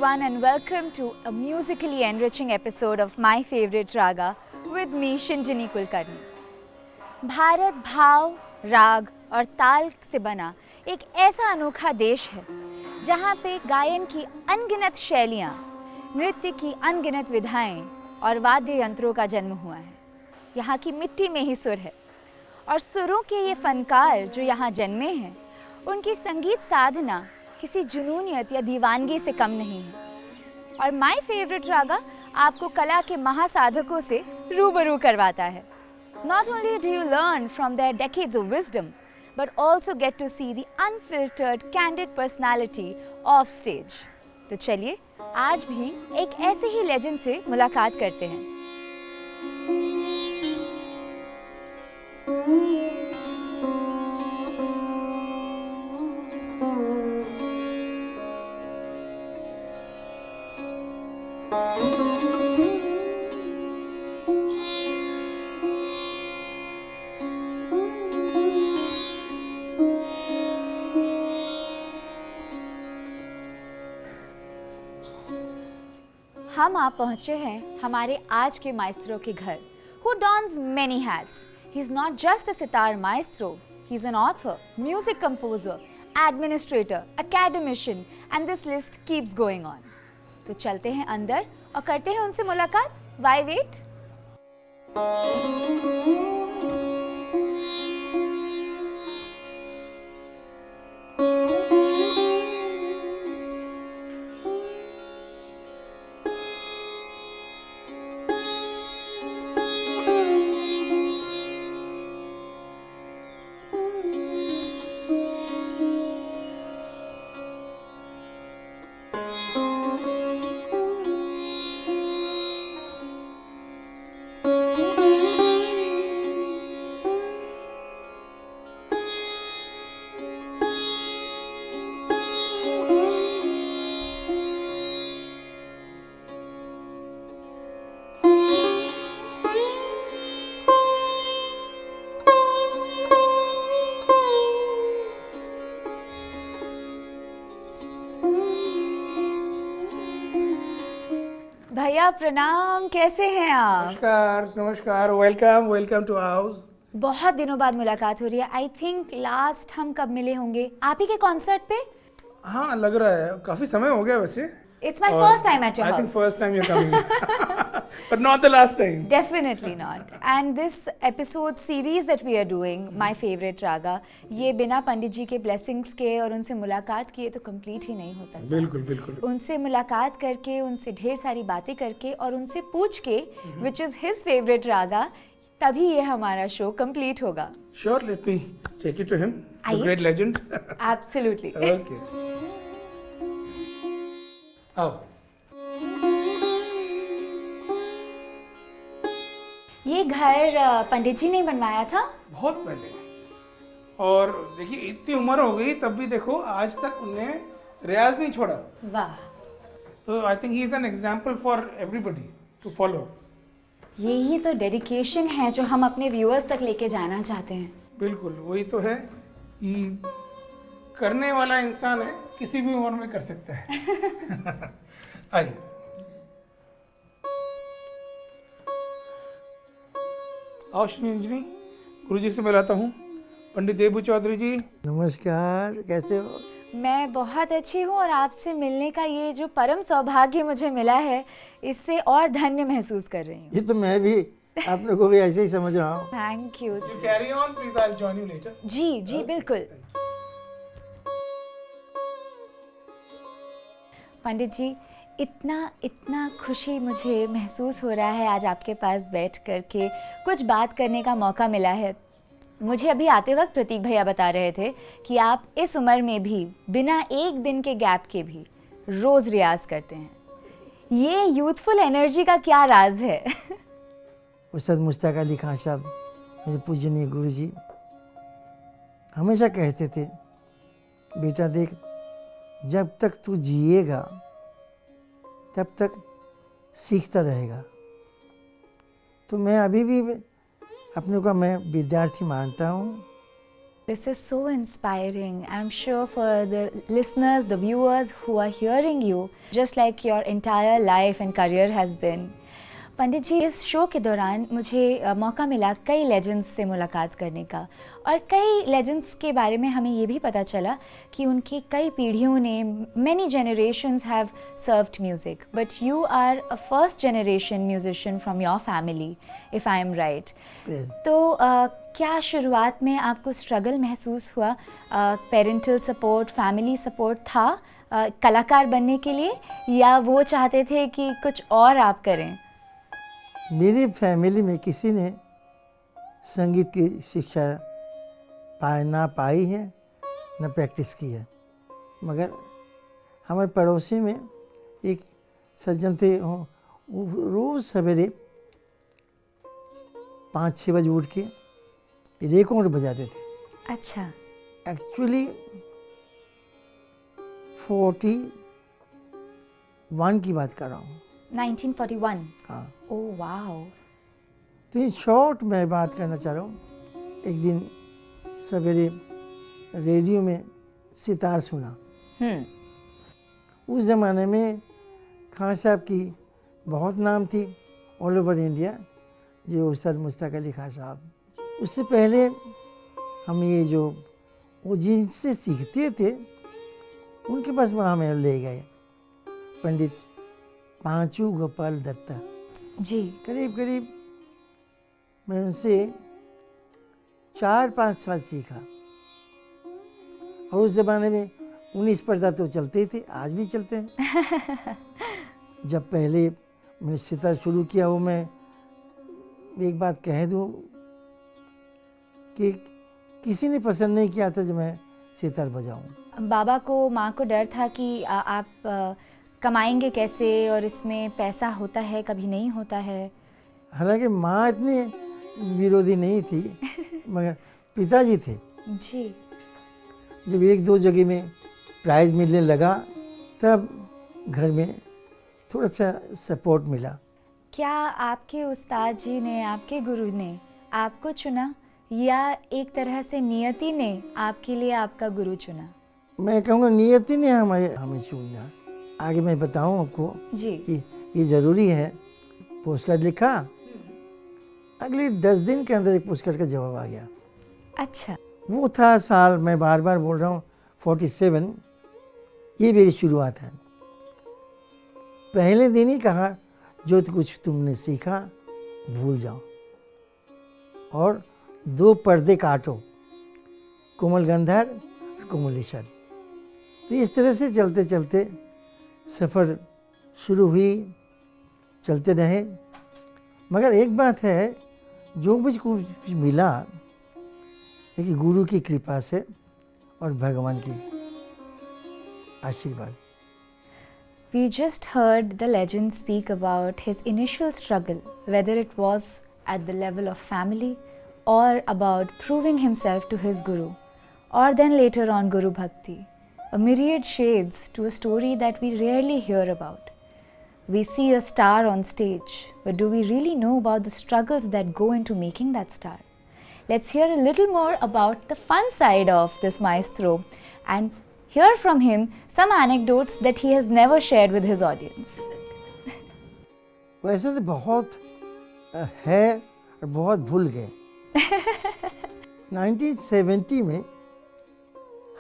everyone, and welcome to a musically enriching episode of My Favorite Raga with me, Shinjini Kulkarni. Bharat भाव, राग और ताल से बना एक ऐसा अनोखा देश है जहाँ पे गायन की अनगिनत शैलियाँ, नृत्य की अनगिनत विधाएं और वाद्य यंत्रों का जन्म हुआ है। यहाँ की मिट्टी में ही सुर है और सुरों के ये फनकार जो यहाँ जन्मे हैं, उनकी संगीत साधना किसी जुनूनियत या दीवानगी से कम नहीं है। और माय फेवरेट रागा आपको कला के महासाधकों से रूबरू करवाता है। Not only do you learn from their decades of wisdom, but also get to see the unfiltered, candid personality of stage. तो चलिए आज भी एक ऐसे ही लेजेंड से मुलाकात करते हैं। हम आप पहुंचे हैं हमारे आज के माइस्ट्रो के घर, who dons many hats. He's not just a sitar maestro, he's an author, music composer, administrator, academician, and this list keeps going on. तो चलते हैं अंदर और करते हैं उनसे मुलाकात. Why wait? भैया प्रणाम, कैसे हैं आप? नमस्कार नमस्कार, वेलकम टू हाउस। बहुत दिनों बाद मुलाकात हो रही है। आई थिंक लास्ट हम कब मिले होंगे? आप ही के कॉन्सर्ट पे। हाँ, लग रहा है काफी समय हो गया वैसे। It's my first time at your house. I think first time you're coming, but not the last time. Definitely not. And this episode series that we are doing, My Favorite Raga, ये बिना पंडित जी के blessings के और उनसे मुलाकात किए तो complete ही नहीं हो सकता। बिल्कुल बिल्कुल। उनसे मुलाकात करके, उनसे ढेर सारी बातें करके और उनसे पूछ के, which is his favorite raga, तभी ये हमारा शो complete होगा। Sure, let me take you to him, the great legend. Absolutely. Okay. आओ। ये घर पंडित जी ने बनवाया था बहुत पहले, और देखिए इतनी उम्र हो गई तब भी देखो आज तक उन्हें रियाज नहीं छोड़ा। वाह। तो I think he is an example for everybody to follow. यही तो डेडिकेशन है जो हम अपने व्यूअर्स तक लेके जाना चाहते हैं। बिल्कुल, वही तो है कि करने वाला इंसान है, किसी भी उम्र में कर सकता है। आइए। आओ श्रींजनी, गुरुजी से मिलाता हूँ। पंडित देबू चौधरी जी। नमस्कार, कैसे हो? मैं बहुत अच्छी हूँ और आपसे मिलने का ये जो परम सौभाग्य मुझे मिला है, इससे और धन्य महसूस कर रही हूँ। ये तो मैं भी अपने को भी ऐसे ही समझ रहा हूँ। Thank you. You carry on, please. I'll join you later. जी जी बिल्कुल। पंडित जी, इतना खुशी मुझे महसूस हो रहा है आज आपके पास बैठ करके कुछ बात करने का मौका मिला है। मुझे अभी आते वक्त प्रतीक भैया बता रहे थे कि आप इस उम्र में भी बिना एक दिन के गैप के भी रोज़ रियाज करते हैं। ये यूथफुल एनर्जी का क्या राज है? उस्ताद मुश्ताक अली खान साहब, मेरे पूजनीय गुरुजी, हमेशा कहते थे, बेटा देख, जब तक तू जिएगा तब तक सीखता रहेगा। तो मैं अभी भी अपने को मैं विद्यार्थी मानता हूँ This is so inspiring. I'm sure for the listeners, the viewers who are hearing you, just like your entire life and career has been. पंडित जी, इस शो के दौरान मुझे मौका मिला कई लेजेंड्स से मुलाकात करने का, और कई लेजेंड्स के बारे में हमें ये भी पता चला कि उनकी कई पीढ़ियों ने, many generations have served music, but you are a first generation musician from your family, if I am right. Yes. तो क्या शुरुआत में आपको स्ट्रगल महसूस हुआ? पेरेंटल सपोर्ट, फैमिली सपोर्ट था कलाकार बनने के लिए, या वो चाहते थे कि कुछ और आप करें? मेरी फैमिली में किसी ने संगीत की शिक्षा ना पाई है, ना प्रैक्टिस की है। मगर हमारे पड़ोसी में एक सज्जन थे, वो रोज़ सवेरे 5-6 बजे उठ के रिकॉर्ड बजाते थे। अच्छा। एक्चुअली 41 की बात कर रहा हूँ। 1941। हाँ। Oh wow. तो इन शॉर्ट मैं बात करना चाह रहा हूँ। एक दिन सवेरे रेडियो में सितार सुना। उस ज़माने में खान साहब की बहुत नाम थी ऑल ओवर इंडिया, जो उस्ताद मुश्ताक अली खान साहब। उससे पहले हम ये जो वो जिनसे सीखते थे उनके पास वहाँ में ले गए, पंडित पांचू गोपाल दत्ता जी। करीब करीब मैं उनसे 4-5 साल सीखा। और उस ज़माने में 19 पर्दा तो चलते ही थे, आज भी चलते हैं। जब पहले मैंने सितार शुरू किया, वो मैं एक बात कह दूँ कि किसी ने पसंद नहीं किया था जब मैं सितार बजाऊं। बाबा को, माँ को डर था कि आप कमाएंगे कैसे, और इसमें पैसा होता है कभी नहीं होता है। हालांकि माँ इतनी विरोधी नहीं थी, मगर पिताजी थे। जी। जब 1-2 जगह में प्राइज़ मिलने लगा तब घर में थोड़ा सा सपोर्ट मिला। क्या आपके उस्ताद जी ने, आपके गुरु ने आपको चुना, या एक तरह से नियति ने आपके लिए आपका गुरु चुना? मैं कहूँगा नियति ने हमें चुना। आगे मैं बताऊँ आपको जी। ये ज़रूरी है। पोस्ट कार्ड लिखा, अगले 10 दिन के अंदर एक पोस्ट कार्ड का जवाब आ गया। अच्छा। वो था साल, मैं बार बार बोल रहा हूँ, 47। ये मेरी शुरुआत है। पहले दिन ही कहा, जो कुछ तुमने सीखा भूल जाओ और 2 पर्दे काटो, कोमल गंधर और कोमलेश्वर। तो इस तरह से चलते चलते सफ़र शुरू हुई, चलते रहे। मगर एक बात है, जो भी कुछ मिला है कि गुरु की कृपा से और भगवान की आशीर्वाद। We just heard the legend speak about his initial struggle, whether it was at the level of family or about proving himself to his guru, or then later on Guru Bhakti. A myriad shades to a story that we rarely hear about. We see a star on stage, but do we really know about the struggles that go into making that star? Let's hear a little more about the fun side of this maestro and hear from him some anecdotes that he has never shared with his audience. वैसे तो बहुत है और बहुत भूल गए। 1970 में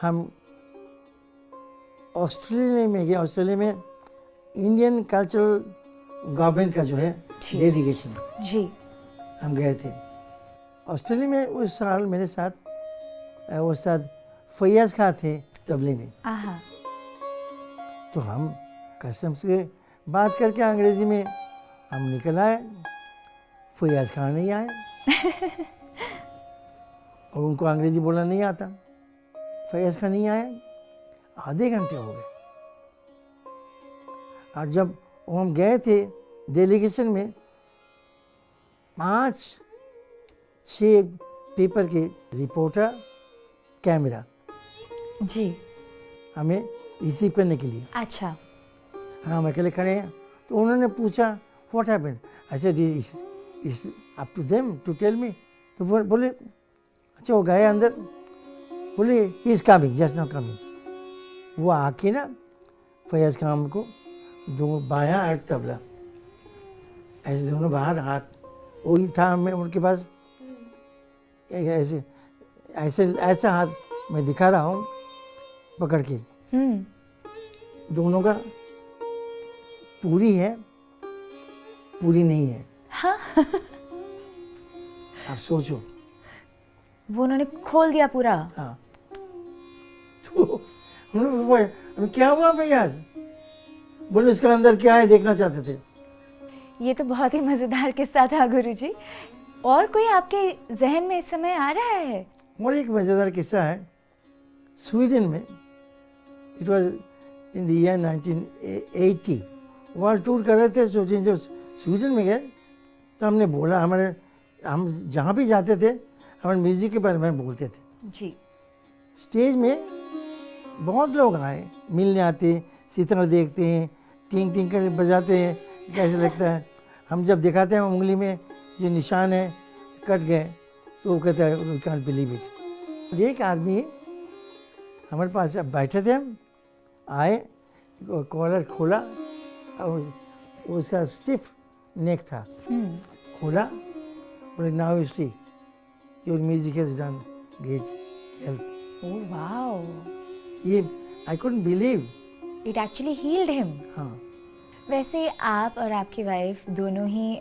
हम ऑस्ट्रेलिया में गए। ऑस्ट्रेलिया में इंडियन कल्चरल गवर्नमेंट का जो है डेलीगेशन, जी, हम गए थे ऑस्ट्रेलिया में। उस साल मेरे साथ वो साथ फैयाज खां थे तबले में। आहा। तो हम कसम से बात करके अंग्रेजी में हम निकल आए। फैयाज खां नहीं आए और उनको अंग्रेजी बोलना नहीं आता। फैयाज खां नहीं आए, आधे घंटे हो गए। और जब हम गए थे डेलीगेशन में, 5-6 पेपर के रिपोर्टर, कैमरा जी, हमें रिसीव करने के लिए। अच्छा। हम अकेले खड़े हैं। तो उन्होंने पूछा what happened. I said it's up to them to tell me. तो वो बोले अच्छा। वो गए अंदर, बोले he is coming, just not coming. वो आके ना फैज़ खान को दोनों बायां और तबला ऐसे दोनों बाहर हाथ, वही था मैं उनके पास, ऐसे ऐसे ऐसा हाथ मैं दिखा रहा हूँ पकड़ के, दोनों का पूरी है पूरी नहीं है। हाँ। आप सोचो। वो उन्होंने खोल दिया पूरा। हाँ, तो हम क्या हुआ भैया, बोले इसका अंदर क्या है देखना चाहते थे। ये तो बहुत ही मज़ेदार किस्सा था गुरुजी। और कोई आपके जहन में इस समय आ रहा है? और एक मज़ेदार किस्सा है, स्वीडन में, it was in the year 1980, world tour कर रहे थे, सोचिए जब स्वीडन में गए तो हमने बोला, हम जहाँ भी जाते थे हमारे म्यूज़िक के बारे में बोलते थे। जी। स्टेज में बहुत लोग आए, मिलने आते, सितार देखते हैं, टिंग टिंग कर बजाते हैं, कैसे लगता है। हम जब दिखाते हैं उंगली में जो निशान है कट गए, तो वो कहता है वी कांट बिलीव इट। एक आदमी हमारे पास अब बैठे थे, हम आए, कॉलर खोला और उसका स्टिफ नेक था, खोला, बोले now you see your music has done great help. Oh wow, ये I couldn't believe. It actually healed him. हाँ, वैसे आप और आपकी वाइफ दोनों ही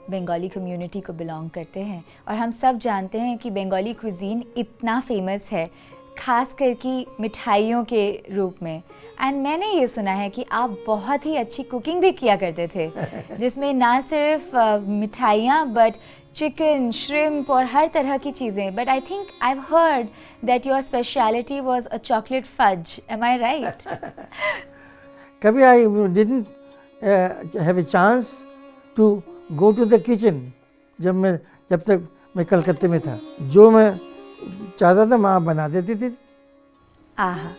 बंगाली कम्युनिटी को बिलोंग करते हैं, और हम सब जानते हैं कि बंगाली कुजीन इतना फेमस है, खास करके मिठाइयों के रूप में। एंड मैंने ये सुना है कि आप बहुत ही अच्छी कुकिंग भी किया करते थे, जिसमें ना सिर्फ मिठाइयाँ बट चिकन, श्रिम्प और हर तरह की चीज़ें। But I think I have heard that your speciality was a chocolate fudge, am I right? कभी I didn't have a chance to go to the kitchen. जब तक मैं कलकत्ते में था, जो मैं चाहता था माँ बना देती थी। आहा,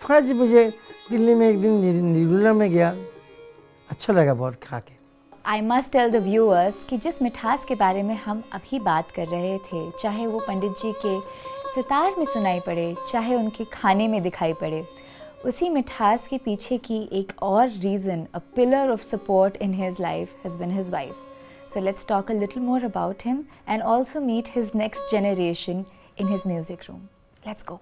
फज मुझे दिल्ली में एक दिन निरूला में गया, अच्छा लगा बहुत खा के। I must tell the viewers कि जिस मिठास के बारे में हम अभी बात कर रहे थे, चाहे वो पंडित जी के सितार में सुनाई पड़े, चाहे उनके खाने में दिखाई पड़े, उसी मिठास के पीछे की एक और reason, a pillar of support in his life has been his wife. So let's talk a little more about him and also meet his next generation in his music room. Let's go.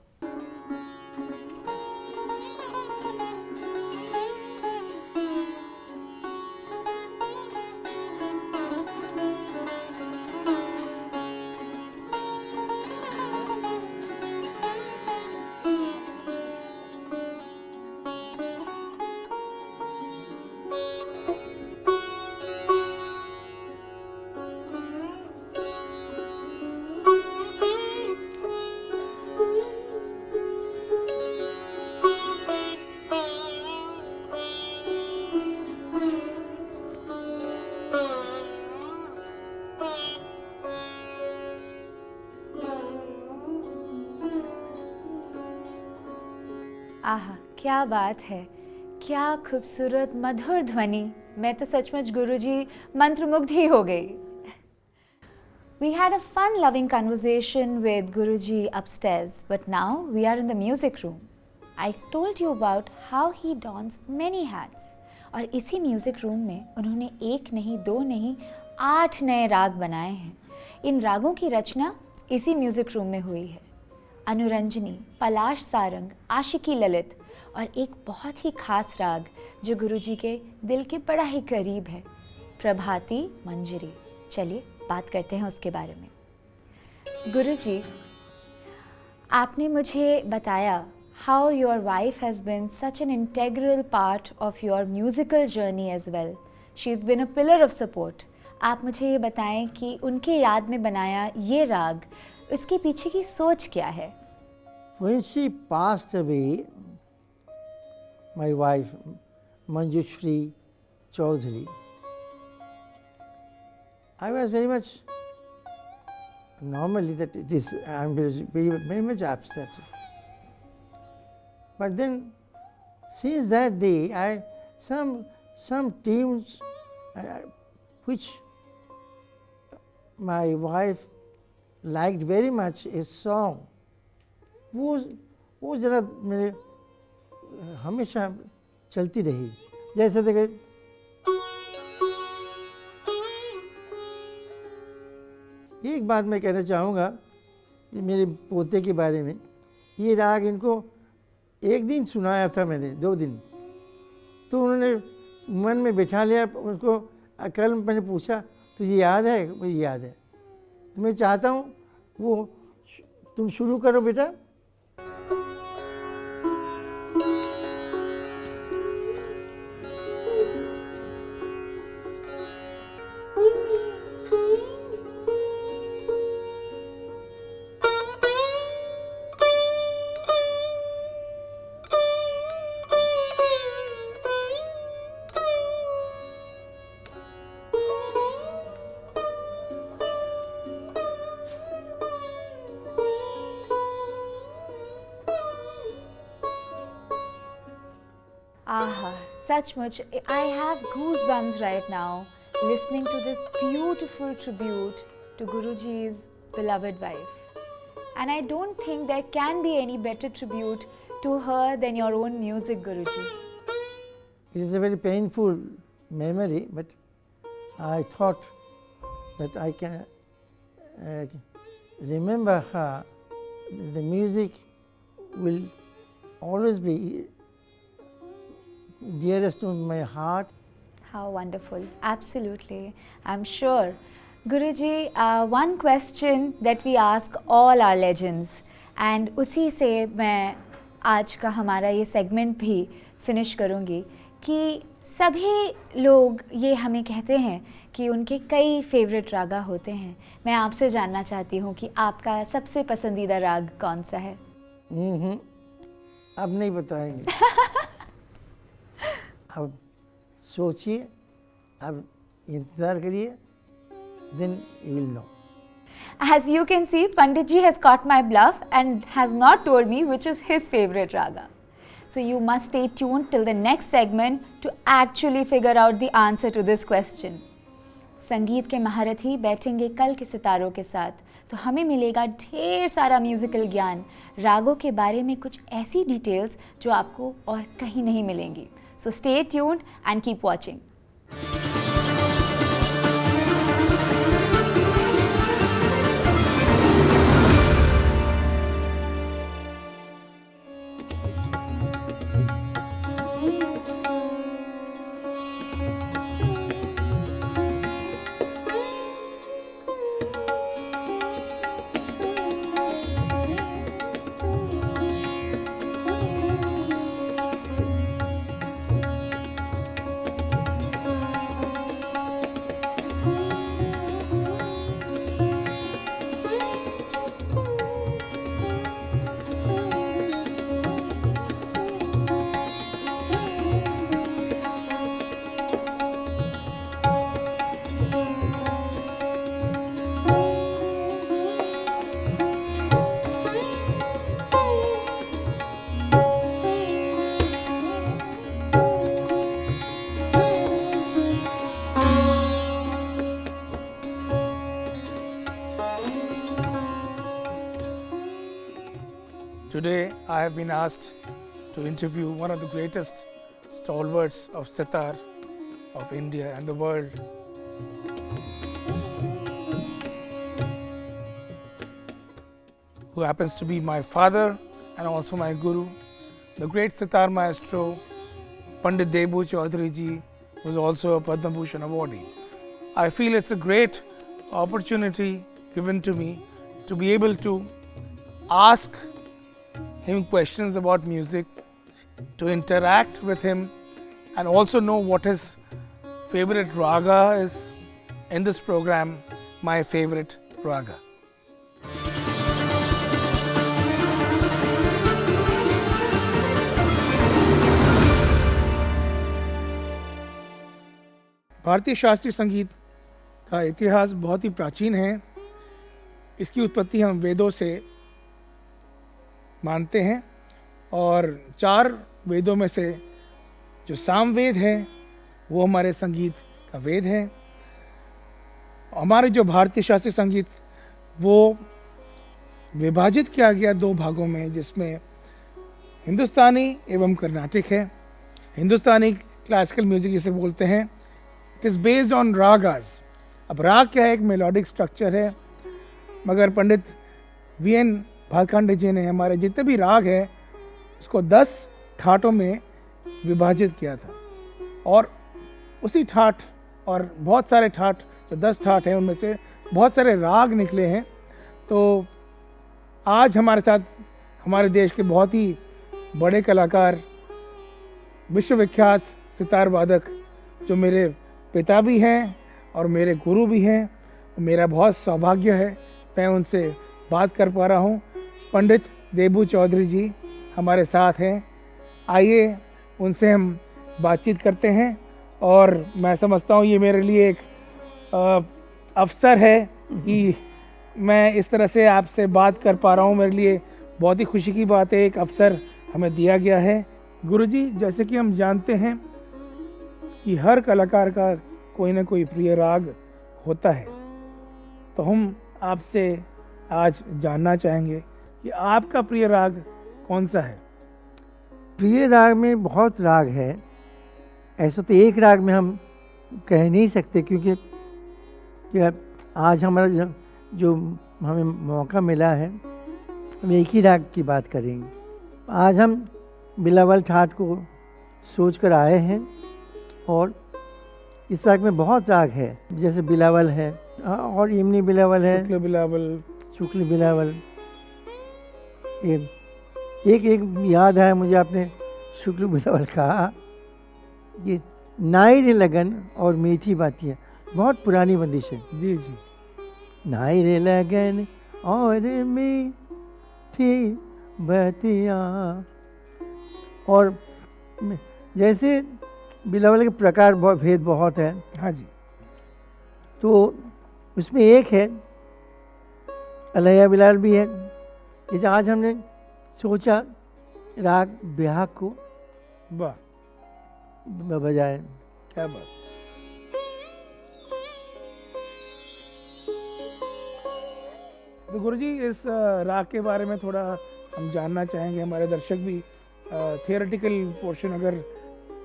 आहा, क्या बात है, क्या खूबसूरत मधुर ध्वनि। मैं तो सचमुच गुरुजी मंत्रमुग्ध ही हो गई. We had a fun-loving conversation with Guruji upstairs, but now we are in the music room. I told you about how he dons many hats. और इसी म्यूज़िक रूम में उन्होंने एक नहीं, दो नहीं, 8 नए राग बनाए हैं. इन रागों की रचना इसी म्यूज़िक रूम में हुई है. अनुरंजनी, पलाश सारंग, आशिकी ललित और एक बहुत ही खास राग जो गुरुजी के दिल के बड़ा ही करीब है, प्रभाती मंजरी. चलिए बात करते हैं उसके बारे में. गुरुजी, आपने मुझे बताया how your wife has been such an integral part of your musical journey as well. She's been a pillar of support. आप मुझे ये बताएं कि उनके याद में बनाया ये राग, इसके पीछे की सोच क्या है? When she passed away, my wife Manjushri Chaudhary, I was very much normally that it is I'm very much upset. But then since that day, some tunes which my wife liked very much, a song वो वो ज़रा मेरे हमेशा चलती रही। जैसे देखे एक बात मैं कहना चाहूँगा कि मेरे पोते के बारे में, ये राग इनको एक दिन सुनाया था मैंने, 2 दिन, तो उन्होंने मन में बिठा लिया। उनको कल मैंने पूछा तुझे याद है? मुझे याद है। तो मैं चाहता हूँ वो तुम शुरू करो बेटा। Aha, sachmuch, I have goosebumps right now listening to this beautiful tribute to Guruji's beloved wife. And I don't think there can be any better tribute to her than your own music, Guruji. It is a very painful memory, but I thought that I can remember her. The music will always be dearest to my heart. How wonderful. Absolutely. I'm sure. Guruji, one question that we ask all our legends, and उसी से मैं आज का हमारा ये segment भी finish करूँगी, कि सभी लोग ये हमें कहते हैं कि उनके कई favorite रागा होते हैं। मैं आपसे जानना चाहती हूँ कि आपका सबसे पसंदीदा राग कौन सा है? अब नहीं बताएंगे। अब सोचिए, अब इंतज़ार करिए, then you will know. As you can see, Pandit ji has caught my bluff and has not told me which is his favorite raga. So you must stay tuned till the next segment to actually figure out the answer to this question. संगीत के महारथी बैठेंगे कल के सितारों के साथ, तो हमें मिलेगा ढेर सारा म्यूजिकल ज्ञान, रागों के बारे में कुछ ऐसी डिटेल्स जो आपको और कहीं नहीं मिलेंगी. So stay tuned and keep watching. Today I have been asked to interview one of the greatest stalwarts of sitar of India and the world. Who happens to be my father and also my guru, the great sitar maestro Pandit Debu Chaudhary ji, who is also a Padma Bhushan awardee. I feel it's a great opportunity given to me to be able to ask him questions about music, to interact with him and also know what his favorite raga is in this program, My Favorite Raga. भारतीय शास्त्रीय संगीत का इतिहास बहुत ही प्राचीन है। इसकी उत्पत्ति हम वेदों से मानते हैं और 4 वेदों में से जो सामवेद है वो हमारे संगीत का वेद है। हमारे जो भारतीय शास्त्रीय संगीत वो विभाजित किया गया दो भागों में, जिसमें हिंदुस्तानी एवं कर्नाटिक है। हिंदुस्तानी क्लासिकल म्यूजिक जिसे बोलते हैं, it is based on ragas. अब राग क्या है? एक मेलोडिक स्ट्रक्चर है, मगर पंडित वीएन भालखंडे जी ने हमारे जितने भी राग है उसको 10 ठाटों में विभाजित किया था, और उसी ठाट और बहुत सारे ठाट, जो 10 ठाट हैं उनमें से बहुत सारे राग निकले हैं। तो आज हमारे साथ हमारे देश के बहुत ही बड़े कलाकार, विश्वविख्यात सितार वादक, जो मेरे पिता भी हैं और मेरे गुरु भी हैं, मेरा बहुत सौभाग्य है मैं उनसे बात कर पा रहा हूँ। पंडित देबू चौधरी जी हमारे साथ हैं, आइए उनसे हम बातचीत करते हैं। और मैं समझता हूँ ये मेरे लिए एक अवसर है कि मैं इस तरह से आपसे बात कर पा रहा हूँ, मेरे लिए बहुत ही खुशी की बात है, एक अवसर हमें दिया गया है। गुरुजी, जैसे कि हम जानते हैं कि हर कलाकार का कोई ना कोई प्रिय राग होता है, तो हम आपसे आज जानना चाहेंगे कि आपका प्रिय राग कौन सा है? प्रिय राग में बहुत राग है, ऐसा तो एक राग में हम कह नहीं सकते, क्योंकि आज हमारा जो हमें मौका मिला है, हम एक ही राग की बात करेंगे। आज हम बिलावल ठाट को सोच कर आए हैं, और इस राग में बहुत राग है, जैसे बिलावल है और इमनी बिलावल है, शुक्ल बिलावल। एक याद है मुझे, आपने शुक्ल बिलावल कहा, ये नाई रे लगन और मीठी बातियाँ, बहुत पुरानी बंदिश है। जी जी। नाई रे लगन और मीठी बातियाँ, और जैसे बिलावल के प्रकार भेद बहुत है। हाँ जी। तो उसमें एक है अलैया बिलावल भी है। जैसे आज हमने सोचा राग बिहाग को वाह, बजाए। क्या बात। तो गुरुजी, इस राग के बारे में थोड़ा हम जानना चाहेंगे, हमारे दर्शक भी। थियोरेटिकल पोर्शन अगर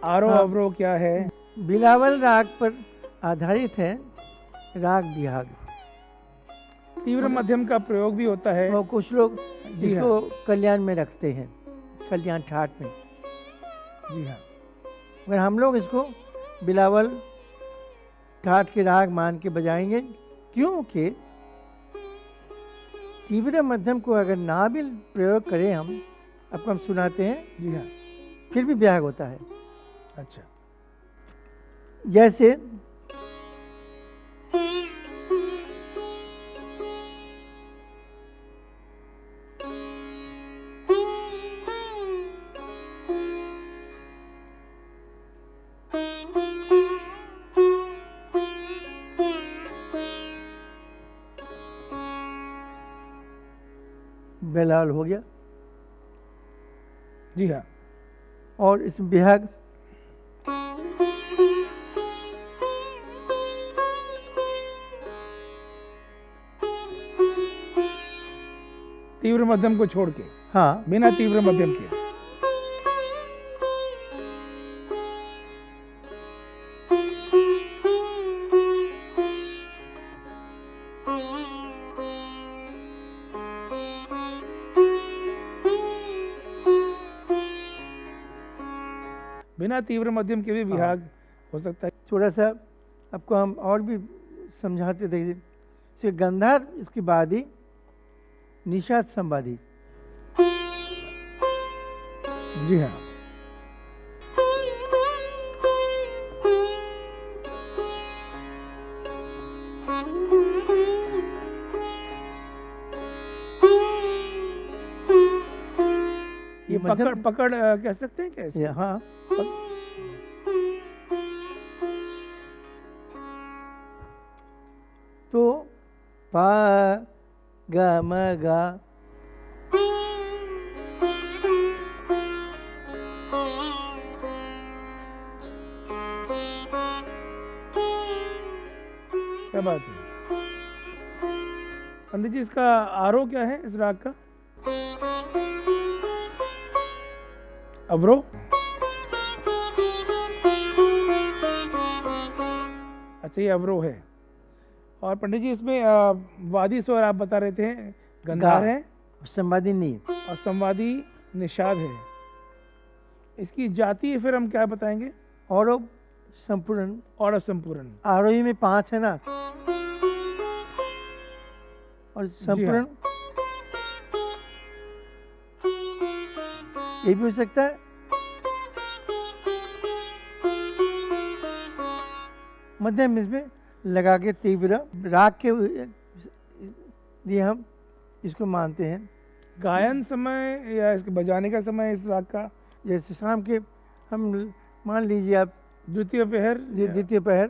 आरोह अवरोह क्या है? बिलावल राग पर आधारित है राग बिहाग। तीव्र मध्यम का प्रयोग भी होता है, और कुछ लोग जी जिसको कल्याण में रखते हैं, कल्याण ठाट में। जी हाँ। मगर हम लोग इसको बिलावल ठाट के राग मान के बजाएंगे, क्योंकि तीव्र मध्यम को अगर ना भी प्रयोग करें हम, आपको हम सुनाते हैं, जी हाँ। फिर भी बिहाग होता है। अच्छा। जैसे बेलाल हो गया, जी हाँ। और इस बिहाग तीव्र मध्यम को छोड़ के, हाँ, बिना तीव्र मध्यम के। बिना तीव्र मध्यम के भी विभाग हो सकता है। थोड़ा सा आपको हम और भी समझाते थे। जैसे गंधार, इसके बाद ही निषाद संवादी। जी हाँ। ये पकड़ पकड़ कह सकते हैं क्या इसको? हाँ, तो पा गा म गा, क्या बात है। पंडित जी इसका आरोह क्या है इस राग का? अवरोह? अच्छा ये अवरोह है। और पंडित जी इसमें वादी स्वर आप बता रहे थे, गंधार गा। है संवादी नहीं, और संवादी निषाद है। इसकी जाति फिर हम क्या बताएंगे? और संपूर्ण। और संपूर्ण। आरोही में 5 है ना, और संपूर्ण ये भी हो सकता है। मध्यम इसमें लगा के तीव्र राग के लिए हम इसको मानते हैं। गायन समय या इसके बजाने का समय इस राग का? जैसे शाम के हम मान लीजिए आप द्वितीय पहर, द्वितीय पहर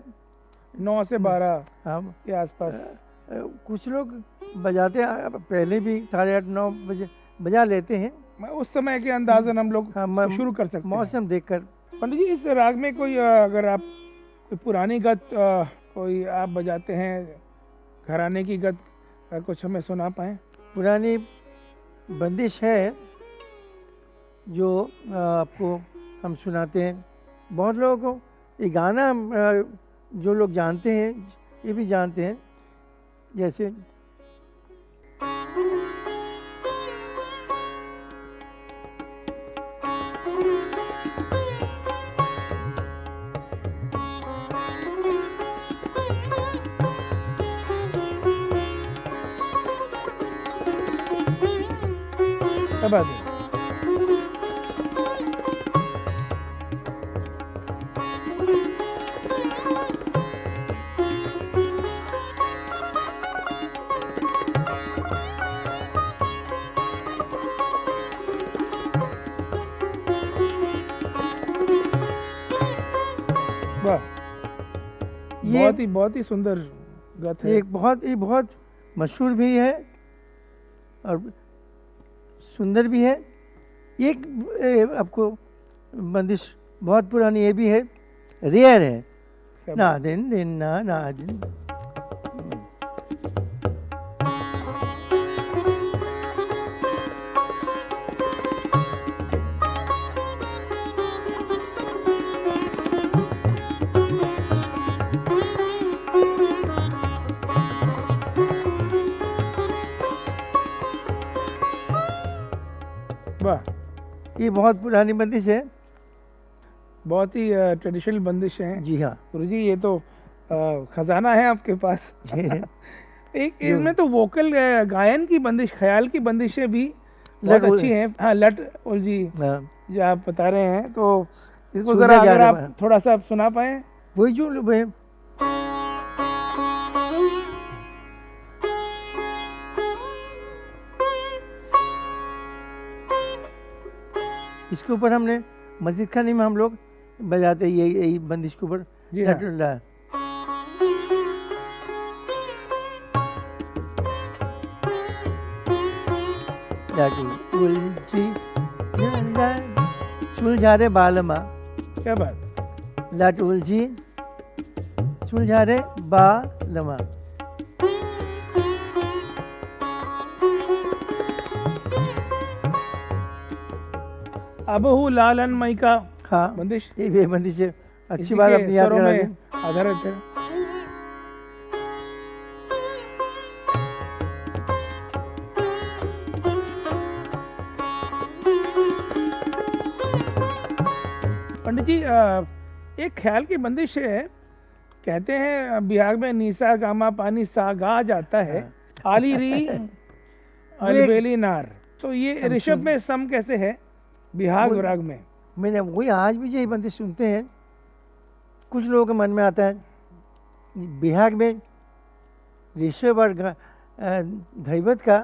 9 से 12 हम के आसपास। कुछ लोग बजाते हैं, पहले भी 8:30-9 बजे बजा लेते हैं। उस समय के अंदाजन हम लोग हाँ, शुरू कर सकते हैं। मौसम देखकर। पंडित जी इस राग में कोई अगर आप कोई पुरानी गत कोई आप बजाते हैं, घराने की गत कुछ हमें सुना पाएं? पुरानी बंदिश है जो आपको हम सुनाते हैं। बहुत लोगों को ये गाना जो लोग जानते हैं ये भी जानते हैं। जैसे क्या बात है? वाह, बहुत ही सुंदर गत है। एक बहुत मशहूर भी है और सुंदर भी है। एक आपको बंदिश बहुत पुरानी ये भी है, रेयर है। ना दिन दिन ना दिन। वाह, ये बहुत पुरानी बंदिश है। बहुत ही ट्रेडिशनल बंदिश है। जी हाँ। गुरुजी ये तो खजाना है आपके पास। एक इसमें तो वोकल गायन की बंदिश, ख्याल की बंदिशें भी बहुत अच्छी हैं। हाँ, लट उलझी जो आप बता रहे हैं, तो इसको जरा अगर आप थोड़ा सा सुना पाए। वही जो इसके ऊपर हमने मस्जिद खाने में हम लोग बजाते यही बंदिश के ऊपर। जी हाँ। सुलझा रे बालमा। क्या बात? लट उलझी सुलझा रे बालमा। अबहु लालन मई का हाँ, बंदिश। ये बंदिश है। अच्छी बात अपनी याद करा दी। आधारित है। पंडित जी एक ख्याल की बंदिश है, कहते हैं बिहार में नीसा गामा पानी सा गा जाता है, आली री अलबेली नार। तो ये ऋषभ में सम कैसे है बिहार राग में? मैंने वही आज भी यही बंदिश सुनते हैं। कुछ लोगों के मन में आता है बिहार में ऋषभ और धैवत का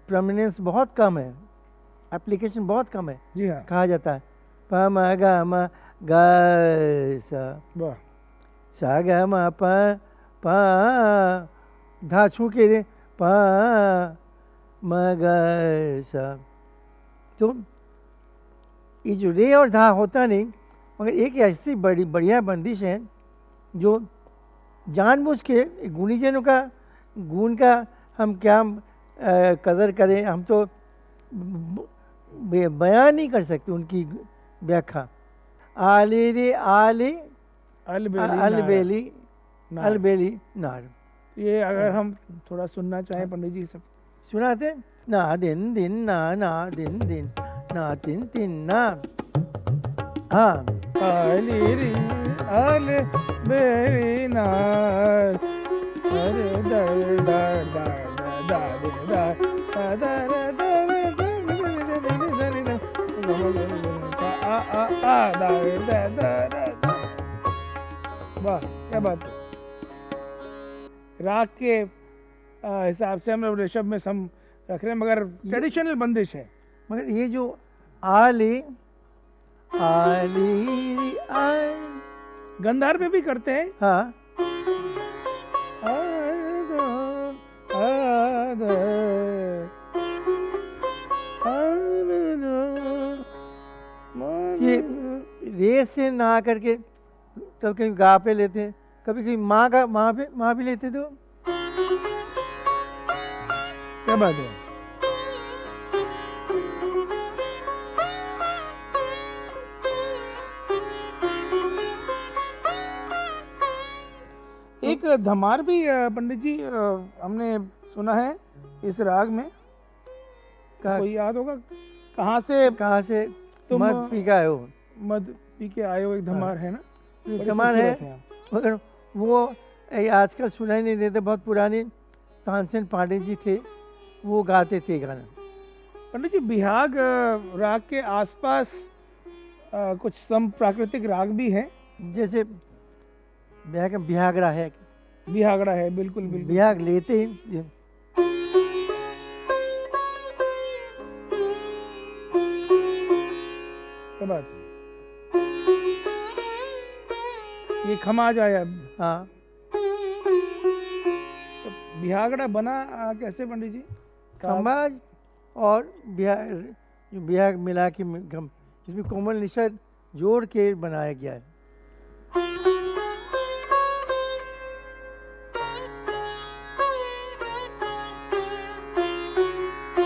प्रोमिनेंस बहुत कम है, एप्लीकेशन बहुत कम है। जी हाँ। कहा जाता है प म ग म ग सा, वाह, सा ग म प प धा छू के दे प म ग सा। तो ये जो रे और धा होता नहीं, मगर एक ऐसी बढ़िया बंदिश है जो जानबूझ के गुणीजनों का गुण का हम क्या कदर करें, हम तो बयान नहीं कर सकते उनकी व्याख्या। आले रे आले अलबेली अलबेली नार। ये अगर हम थोड़ा सुनना चाहें पंडित जी सब सुनाते। ना दिन दिन ना दिन दिन ना तिन तिन ना। हाँ आली री आल बेरी नार अरे दर दर दर दर दर दर दर। वाह क्या बात है। राग के हिसाब से हम लोग ऋषभ में सम रख रहे हैं, मगर ट्रेडिशनल बंदिश है। मगर ये जो आले आली आल, गंधार पे भी करते हैं। हाँ ये रे से ना करके कभी कभी गा पे लेते हैं, कभी कभी माँ का माँ भी लेते तो। क्या बात है। एक धमार भी पंडित जी हमने सुना है इस राग में, कोई याद होगा? कहाँ से तुम मत पी के आए हो? मद पी के आए हो, एक धमार है ना? बड़ी धमार खूबसूरत है, मगर वो आजकल सुनाई नहीं देते। बहुत पुराने तानसेन पांडे जी थे, वो गाते थे गाना। पंडित जी बिहाग राग के आसपास कुछ सम प्राकृतिक राग भी हैं। जैसे बिहागरा है, बिहागड़ा है, बिल्कुल बिल्कुल। बिहाग लेते ही क्या बात है। ये खमाज आया। हाँ। तो बिहागड़ा बना कैसे पंडित जी? खमाज और बिहाग मिला के इसमें कोमल निषद जोड़ के बनाया गया है।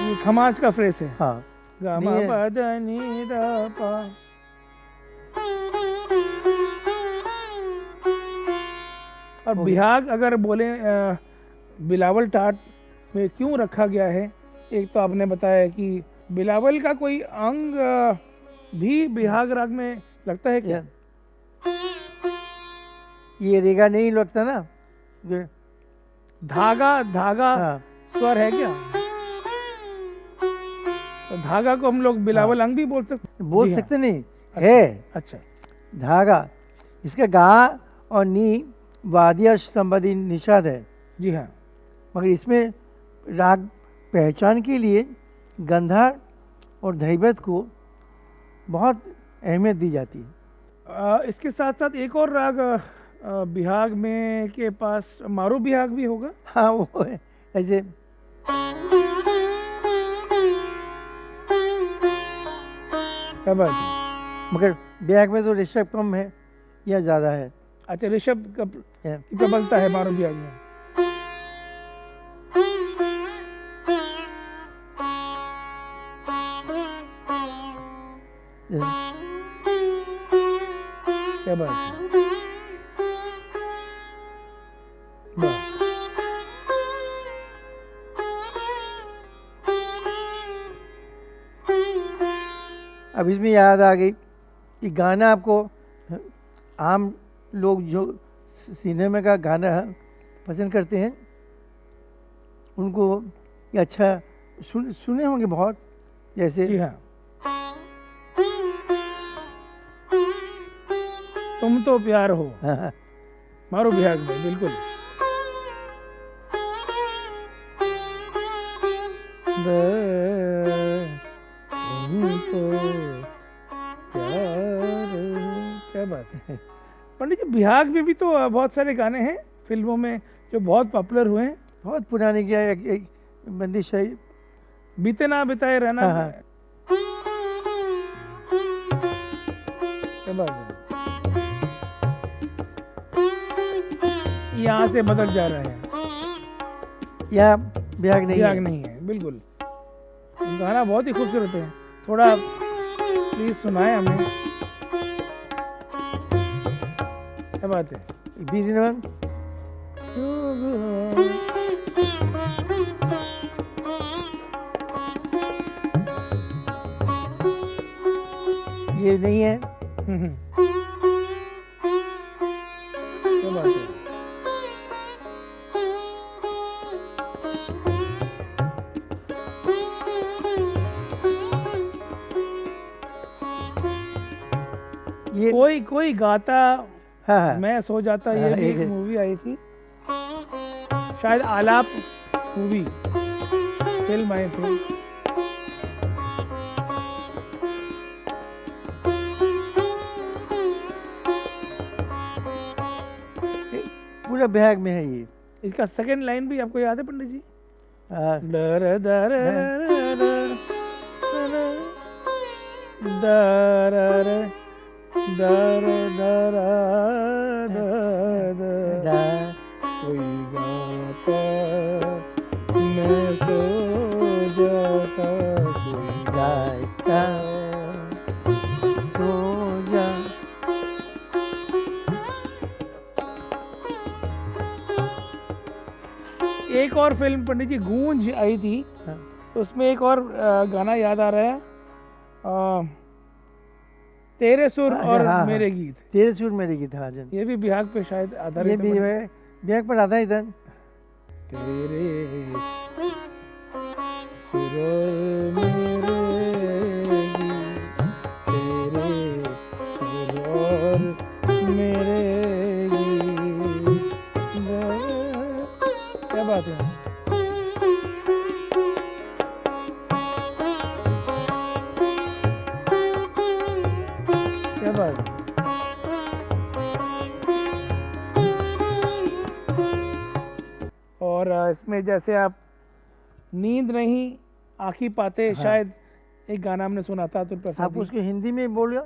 ये खमाज का फ्रेस है। हाँ गामा नहीं है। पदनी दा पा। और बिहाग अगर बोले बिलावल टाट में क्यों रखा गया है, एक तो आपने बताया कि बिलावल का कोई अंग भी बिहाग राग में लगता है क्या? ये रेगा नहीं लगता ना, धागा हाँ। स्वर है क्या? तो धागा को हम लोग बिलावल अंग भी बोल सकते? बोल जी हाँ। सकते नहीं है। अच्छा धागा, इसका गा और नी वाद्य संबंधी निषाद है। जी हाँ। मगर इसमें राग पहचान के लिए गंधार और धैवत को बहुत अहमियत दी जाती है। इसके साथ साथ एक और राग बिहाग में के पास मारू बिहाग भी होगा। हाँ वो है ऐसे। क्या बात है। मगर बिहाग में तो ऋषभ कम है या ज़्यादा है? अच्छा, ऋषभ का है। की प्रबलता है मारू बिहाग में। क्या बात है। वाह। अब इसमें याद आ गई कि गाना आपको आम लोग जो सिनेमा का गाना पसंद करते हैं उनको ये अच्छा सुने होंगे बहुत। जैसे जी हाँ। तुम तो प्यार हो, हाँ, मारू बिहाग में, बिल्कुल। तुम तो प्यार हो। क्या बात है पंडित जी। बिहाग में भी तो बहुत सारे गाने हैं फिल्मों में जो बहुत पॉपुलर हुए हैं। बहुत पुरानी क्या एक बंदिश है। बीते ना बिताए रहना। हाँ, हाँ। क्या बात है। यहाँ से बदल जा रहा है। या ब्याग नहीं बिहाग है? नहीं है, बिल्कुल। गाना बहुत ही खूबसूरत है, थोड़ा प्लीज सुनाए हमें। क्या बात है। बीच में ये नहीं है। क्या बात है। ये कोई कोई गाता हाँ हाँ मैं सो जाता, ये हाँ, भी एक एक मूवी आई थी, शायद आलाप मूवी फिल्म आई थी। पूरा ब्याग में है ये। इसका सेकंड लाइन भी आपको याद है पंडित जी? हाँ, दर दर दर दर दर दा- कोई गाता मैं सो जाता, कोई गाता सो जा। एक और फिल्म पंडित जी गूंज आई थी, हाँ, उसमें एक और गाना याद आ रहा है, तेरे सुर हाँ, और हाँ, हाँ। मेरे गीत। तेरे सुर मेरे गीत। हाँ जन, ये भी बिहाग पे शायद ये आधारित भी है। ब्याग पर आता है इधर। तेरे सुर और मेरे गीत, तेरे सुर और मेरे गीत। क्या बात है। क्या बात है। और इसमें जैसे आप नींद नहीं आँखी पाते, हाँ। शायद एक गाना हमने सुना था अतुल आप प्रसाद जी। उसको हिंदी में बोलो।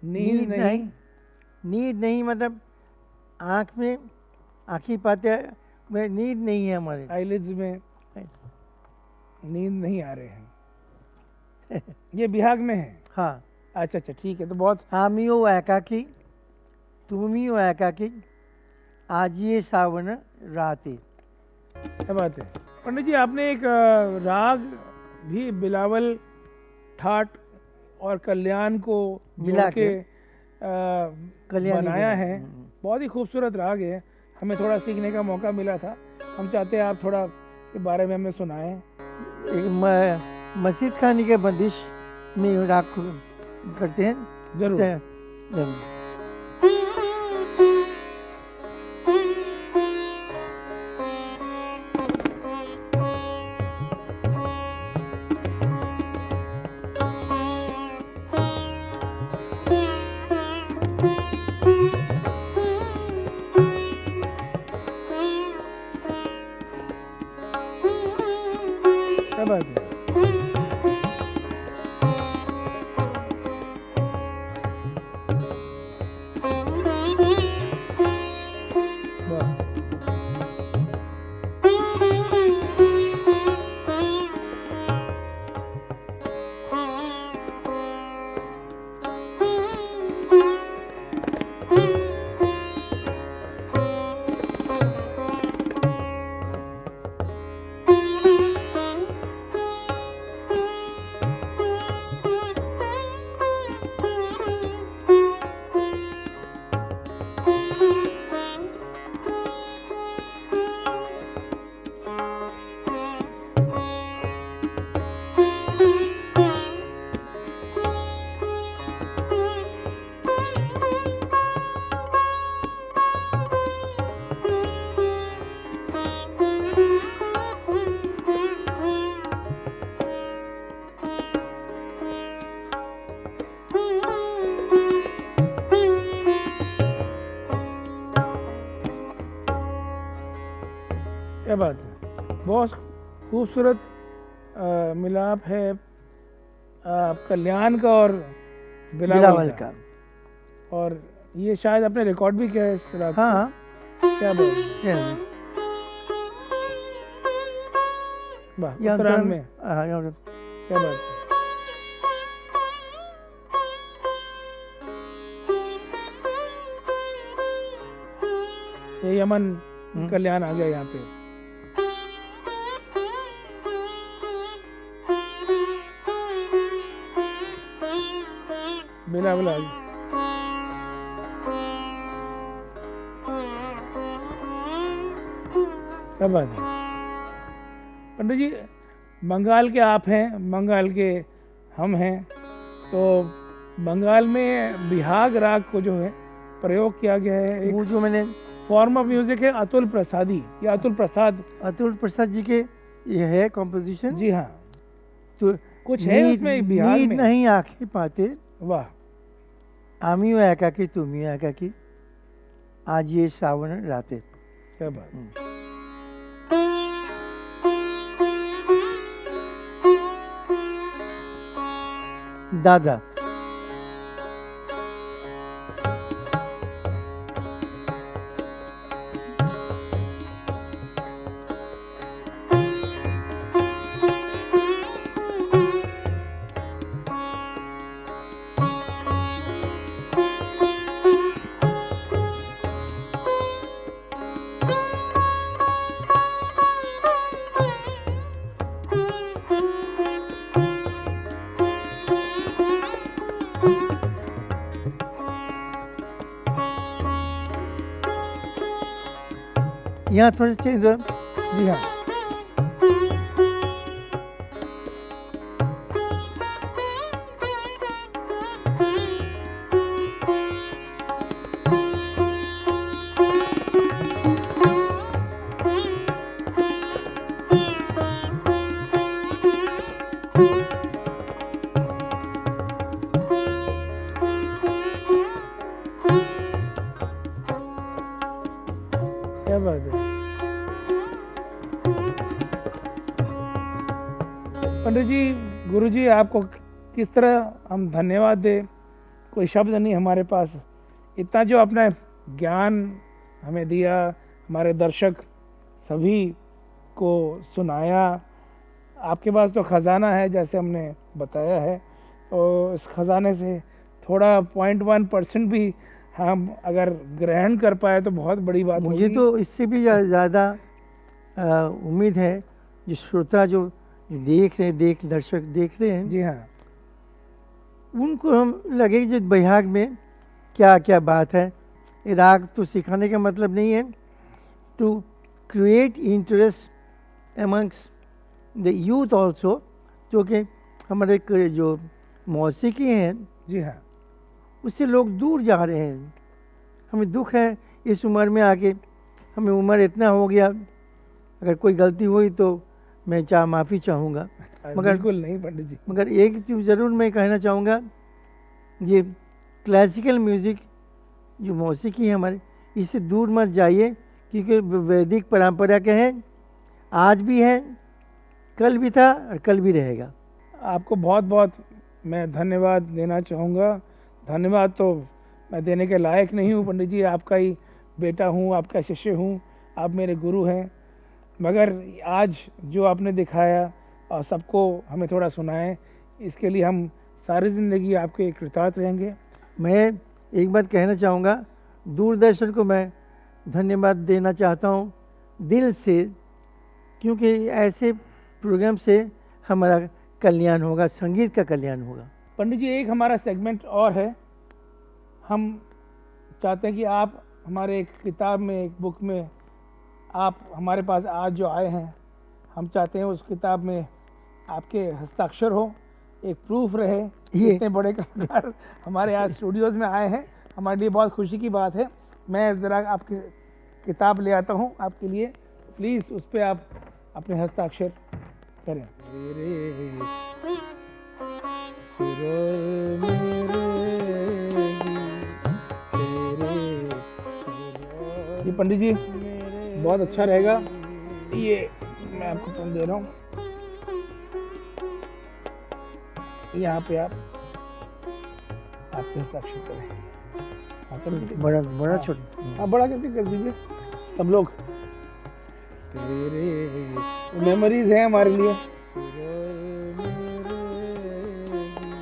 नींद नहीं नींद नहीं मतलब आँख में आँखी पाते में नींद नहीं है हमारे। आईलिड्स में नींद नहीं आ रहे हैं। ये बिहाग में है। हाँ, अच्छा अच्छा, ठीक है। तो बहुत आमियो एकाकी तुमियो एकाकी आज ये सावन राते। क्या बात है। पंडित जी आपने एक राग भी बिलावल ठाट और कल्याण को मिला जोड़ के के कल्याणी बनाया बना। है। बहुत ही खूबसूरत राग है, हमें थोड़ा सीखने का मौका मिला था। हम चाहते हैं आप थोड़ा इसके बारे में हमें सुनाएं। एक मस्जिद खानी के बंदिश में राग को करते हैं। जरूर। जरूर। क्या बात है। वाह। क्या बात है। बहुत खूबसूरत मिलाप है कल्याण का और बिलावल बिलावल का। का। और ये शायद आपने रिकॉर्ड भी किया है इस राग को। हाँ क्या बात है। ये वाह, यहाँ उत्तरायण उत्तरायण में हाँ, यहाँ क्या बात है। ये यमन कल्याण आ गया यहाँ पे। बिलावल आ गई। क्या बात है पंडित जी, बंगाल के आप हैं, बंगाल के हम हैं, तो बंगाल में बिहाग राग को जो है प्रयोग किया गया है। एक वो जो मैंने फॉर्म ऑफ म्यूजिक है अतुल प्रसादी, या अतुल प्रसाद। अतुल प्रसाद जी के ये है कॉम्पोजिशन। जी हाँ, तो कुछ है उसमें बिहार नींद में। नहीं आंखें पाते, वाह, आमियो एकाकी तुमियो एकाकी, आज ये सावन राते। क्या बात। दादा यहाँ थोड़े चेंज हो। जी हाँ, क्या बात है पंडित जी। गुरु जी, आपको किस तरह हम धन्यवाद दें, कोई शब्द नहीं हमारे पास। इतना जो अपना ज्ञान हमें दिया, हमारे दर्शक सभी को सुनाया। आपके पास तो खजाना है जैसे हमने बताया है, तो इस खजाने से थोड़ा 0.1% भी हम अगर ग्रहण कर पाए तो बहुत बड़ी बात मुझे होगी। तो इससे भी ज़्यादा उम्मीद है जो श्रोता जो दर्शक देख रहे हैं, जी हाँ, उनको हम लगे जो बिहाग में क्या क्या बात है। ये राग तो सिखाने का मतलब नहीं है, to create interest amongst the youth also, जो कि हमारे जो मौसीकी हैं जी हाँ, उससे लोग दूर जा रहे हैं। हमें दुख है इस उम्र में आके, हमें उम्र इतना हो गया, अगर कोई गलती हुई तो मैं माफ़ी चाहूँगा, मगर बिल्कुल नहीं पंडित जी। मगर एक चीज़ ज़रूर मैं कहना चाहूँगा, ये क्लासिकल म्यूज़िक जो मौसीकी है हमारे, इससे दूर मत जाइए, क्योंकि वैदिक परंपरा के हैं, आज भी है, कल भी था और कल भी रहेगा। आपको बहुत बहुत मैं धन्यवाद देना चाहूँगा। धन्यवाद तो मैं देने के लायक नहीं हूँ पंडित जी, आपका ही बेटा हूँ, आपका शिष्य हूँ, आप मेरे गुरु हैं, मगर आज जो आपने दिखाया और सबको हमें थोड़ा सुनाए, इसके लिए हम सारी ज़िंदगी आपके कृतार्थ रहेंगे। मैं एक बात कहना चाहूँगा, दूरदर्शन को मैं धन्यवाद देना चाहता हूँ दिल से, क्योंकि ऐसे प्रोग्राम से हमारा कल्याण होगा, संगीत का कल्याण होगा। पंडित जी, एक हमारा सेगमेंट और है, हम चाहते हैं कि आप हमारे एक किताब में, एक बुक में, आप हमारे पास आज जो आए हैं, हम चाहते हैं उस किताब में आपके हस्ताक्षर हो, एक प्रूफ रहे। ये इतने बड़े कलाकार हमारे आज स्टूडियोज़ में आए हैं, हमारे लिए बहुत खुशी की बात है। मैं ज़रा आपकी किताब ले आता हूँ आपके लिए, प्लीज़ उस पर आप अपने हस्ताक्षर करें। ये पंडित जी बहुत अच्छा रहेगा, ये मैं आपको पेन दे रहा हूँ, यहाँ पे आप आपके हस्ताक्षर करें। हाँ, कर दीजिए। बड़ा हाँ। छोटा। हाँ, बड़ा करके कर दीजिए सब लोग। तेरे मेमोरीज हैं हमारे लिए,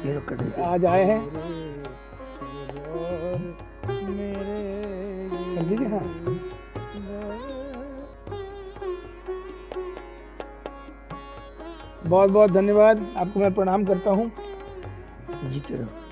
ये लोग कर देते। आज आए हैं। कर दीजिए, हाँ। बहुत बहुत धन्यवाद, आपको मैं प्रणाम करता हूँ। जीते रहो।